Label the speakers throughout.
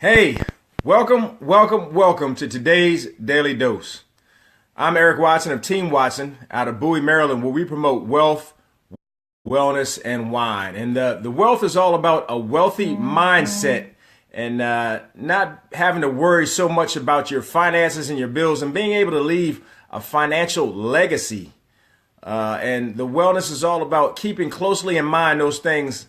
Speaker 1: Hey, welcome to today's Daily Dose. I'm Eric Watson of Team Watson out of Bowie, Maryland, where we promote wealth, wellness, and wine. And the wealth is all about a wealthy mindset and not having to worry so much about your finances and your bills and being able to leave a financial legacy. And the wellness is all about keeping closely in mind those things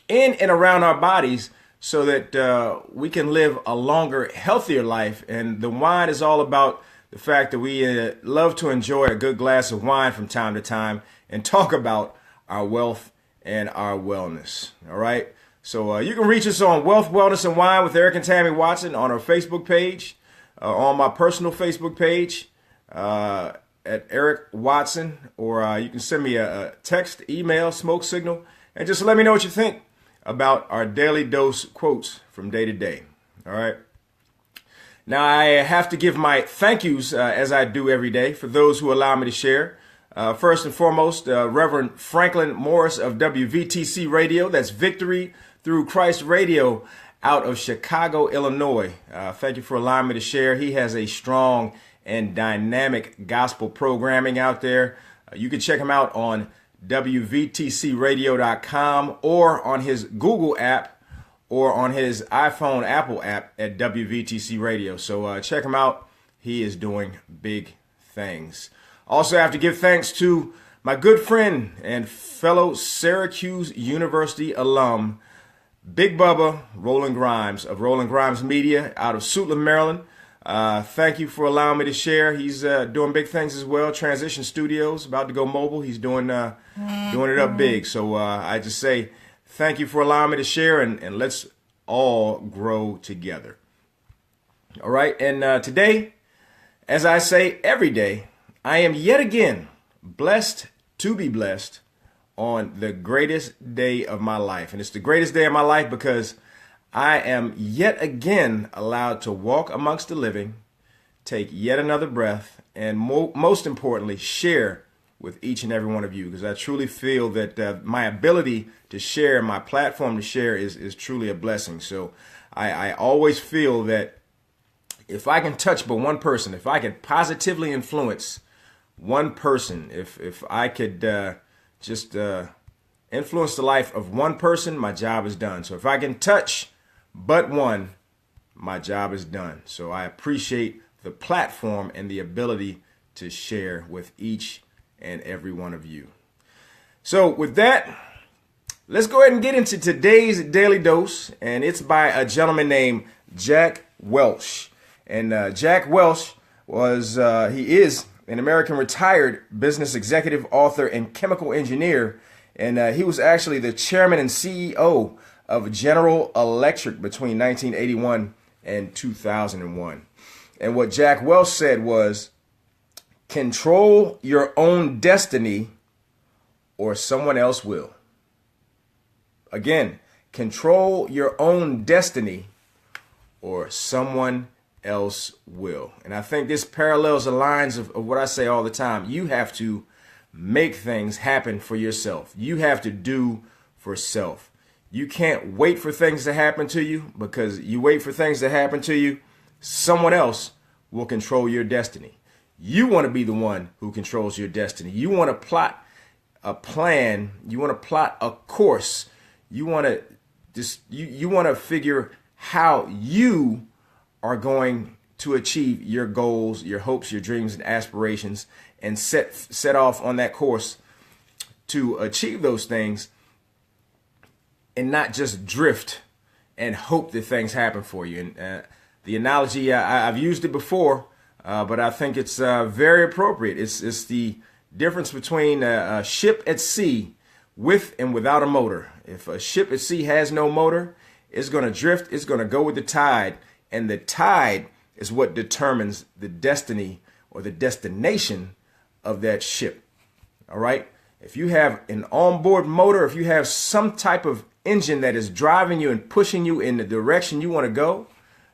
Speaker 1: in and around our bodies so that we can live a longer, healthier life. And the wine is all about the fact that we love to enjoy a good glass of wine from time to time and talk about our wealth and our wellness. All right. So you can reach us on Wealth, Wellness, and Wine with Eric and Tammy Watson on our Facebook page, on my personal Facebook page at Eric Watson, or you can send me a text, email, smoke signal, and just let me know what you think about our daily dose quotes from day to day. All right. Now, I have to give my thank yous, as I do every day, for those who allow me to share. First and foremost, Reverend Franklin Morris of WVTC Radio. That's Victory Through Christ Radio out of Chicago, Illinois. Thank you for allowing me to share. He has a strong and dynamic gospel programming out there. You can check him out on WVTCradio.com or on his Google app or on his iPhone Apple app at WVTC Radio. So check him out. He is doing big things. Also, I have to give thanks to my good friend and fellow Syracuse University alum, Big Bubba, Rowling Grimes of Rowling Grimes Media out of Suitland, Maryland. Thank you for allowing me to share. He's doing big things as well. Transition Studios, about to go mobile. He's doing it up big. So I just say thank you for allowing me to share, and let's all grow together. All right. And today, as I say every day, I am yet again blessed to be blessed on the greatest day of my life. And it's the greatest day of my life because I am yet again allowed to walk amongst the living, take yet another breath, and most importantly, share with each and every one of you, because I truly feel that my ability to share, my platform to share is truly a blessing. So I always feel that if I can touch but one person, if I can positively influence one person, if I could just influence the life of one person, my job is done. So if I can touch but one, my job is done. So I appreciate the platform and the ability to share with each and every one of you. So with that, let's go ahead and get into today's Daily Dose. And it's by a gentleman named Jack Welch. And Jack Welch he is an American retired business executive, author, and chemical engineer. And he was actually the chairman and CEO of General Electric between 1981 and 2001. And what Jack Welch said was, control your own destiny or someone else will. Again, control your own destiny or someone else will. And I think this parallels the lines of what I say all the time. You have to make things happen for yourself. You have to do for self. You can't wait for things to happen to you, because you wait for things to happen to you, someone else will control your destiny. You want to be the one who controls your destiny. You want to plot a plan. You want to plot a course. You want to you want to figure how you are going to achieve your goals, your hopes, your dreams, and aspirations, and set off on that course to achieve those things, and not just drift and hope that things happen for you. And the analogy, I've used it before, but I think it's very appropriate. It's the difference between a ship at sea with and without a motor. If a ship at sea has no motor, it's going to drift. It's going to go with the tide. And the tide is what determines the destiny or the destination of that ship. All right. If you have an onboard motor, if you have some type of engine that is driving you and pushing you in the direction you want to go,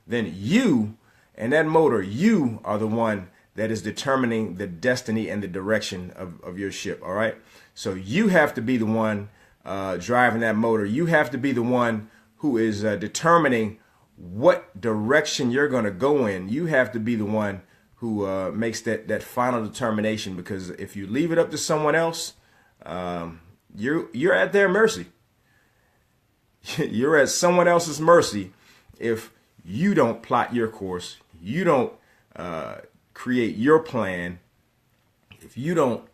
Speaker 1: then you and that motor, you are the one that is determining the destiny and the direction of your ship. All right. So you have to be the one driving that motor. You have to be the one who is determining what direction you're going to go in, you have to be the one who makes that final determination. Because if you leave it up to someone else, you're at their mercy. You're at someone else's mercy if you don't plot your course, you don't create your plan, if you don't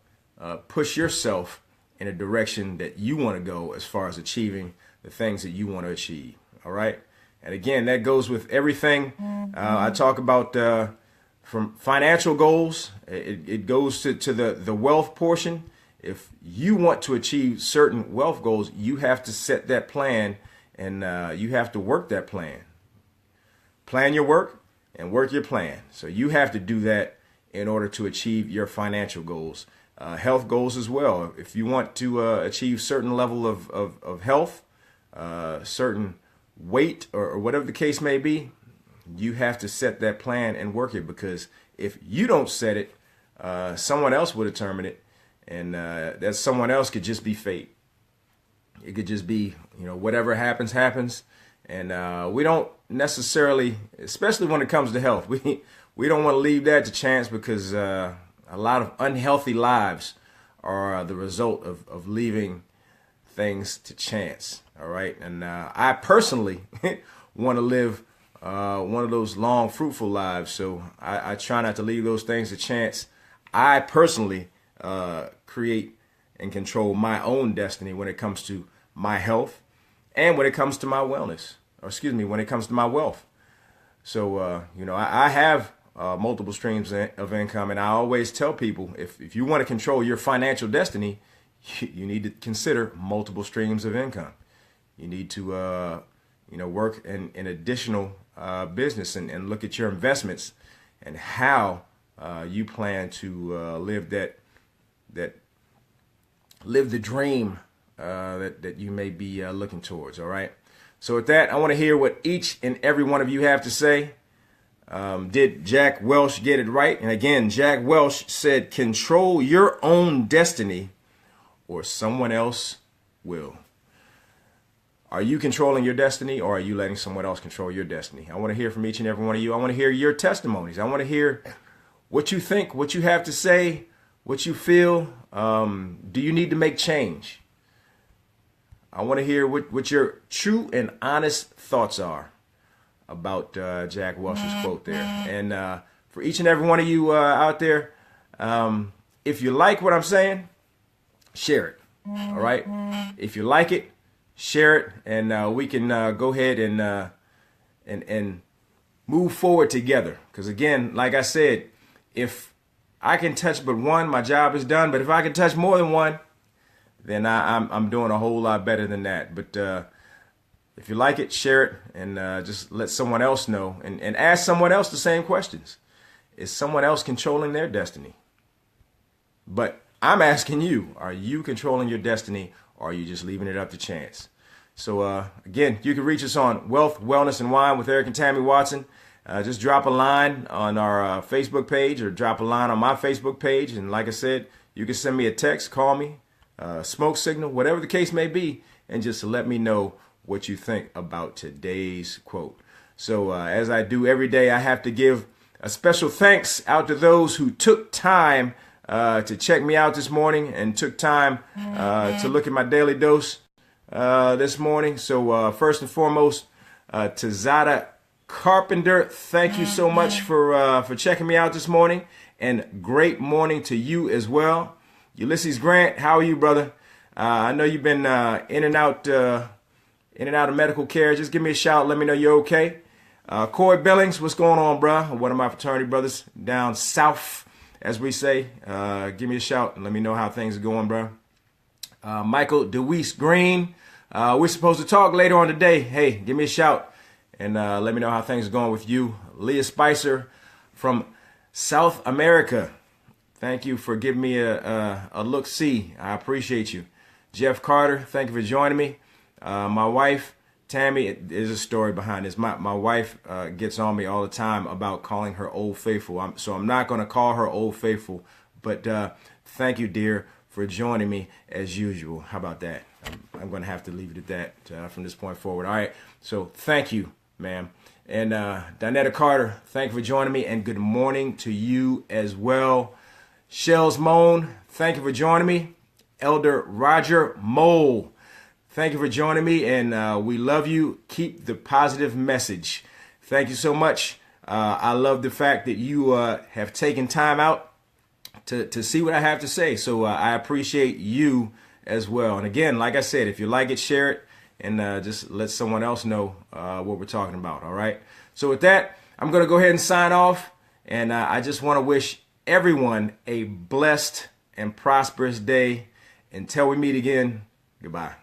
Speaker 1: push yourself in a direction that you want to go as far as achieving the things that you want to achieve. All right. And again, that goes with everything I talk about, from financial goals. It goes to the wealth portion. If you want to achieve certain wealth goals, you have to set that plan, and you have to work that plan. Plan your work and work your plan. So you have to do that in order to achieve your financial goals. Health goals as well. If you want to achieve certain level of health, certain weight, or whatever the case may be, you have to set that plan and work it. Because if you don't set it, someone else will determine it, and that someone else could just be fate. It could just be, whatever happens, happens. And we don't necessarily, especially when it comes to health, we don't want to leave that to chance, because a lot of unhealthy lives are the result of leaving things to chance. All right. And I personally want to live one of those long, fruitful lives. So I try not to leave those things to chance. I personally create and control my own destiny when it comes to my health and when it comes to my wellness, when it comes to my wealth. So, I have multiple streams of income, and I always tell people, if you want to control your financial destiny, you need to consider multiple streams of income. You need to, work in additional business and look at your investments and how you plan to live the dream that you may be looking towards. All right. So with that, I want to hear what each and every one of you have to say. Did Jack Welch get it right? And again, Jack Welch said, control your own destiny or someone else will. Are you controlling your destiny, or are you letting someone else control your destiny? I want to hear from each and every one of you. I want to hear your testimonies. I want to hear what you think, what you have to say, what you feel. Do you need to make change? I want to hear what your true and honest thoughts are about Jack Welch's quote there. And for each and every one of you out there, if you like what I'm saying, share it. All right. If you like it, share it, and we can go ahead and move forward together. Because again, like I said, if I can touch but one, my job is done. But if I can touch more than one, then I'm doing a whole lot better than that. But if you like it, share it, and just let someone else know, and ask someone else the same questions. Is someone else controlling their destiny? But I'm asking you, are you controlling your destiny, or are you just leaving it up to chance? So again, you can reach us on Wealth, Wellness, and Wine with Eric and Tammy Watson. Just drop a line on our Facebook page, or drop a line on my Facebook page. And like I said, you can send me a text, call me, smoke signal, whatever the case may be, and just let me know what you think about today's quote. So as I do every day, I have to give a special thanks out to those who took time to check me out this morning, and took time to look at my daily dose this morning. So first and foremost, to Zada Carpenter, thank you so much for checking me out this morning, and great morning to you as well. Ulysses Grant, how are you, brother? I know you've been in and out of medical care. Just give me a shout. Let me know you're okay. Corey Billings, what's going on, bro? One of my fraternity brothers down south, as we say. Give me a shout and let me know how things are going, bro. Michael DeWeese Green, we're supposed to talk later on today. Hey, give me a shout and let me know how things are going with you. Leah Spicer from South America, thank you for giving me a look-see. I appreciate you. Jeff Carter, thank you for joining me. My wife, Tammy, there's a story behind this. My wife gets on me all the time about calling her Old Faithful. So I'm not going to call her Old Faithful. But thank you, dear, for joining me as usual. How about that? I'm going to have to leave it at that from this point forward. All right. So thank you ma'am. And Donetta Carter, thank you for joining me, and good morning to you as well. Shells Moan, thank you for joining me. Elder Roger Mole, thank you for joining me, and we love you. Keep the positive message. Thank you so much. I love the fact that you have taken time out to see what I have to say. So I appreciate you as well. And again, like I said, if you like it, share it, and just let someone else know what we're talking about. All right. So with that, I'm going to go ahead and sign off. And I just want to wish everyone a blessed and prosperous day. Until we meet again, goodbye.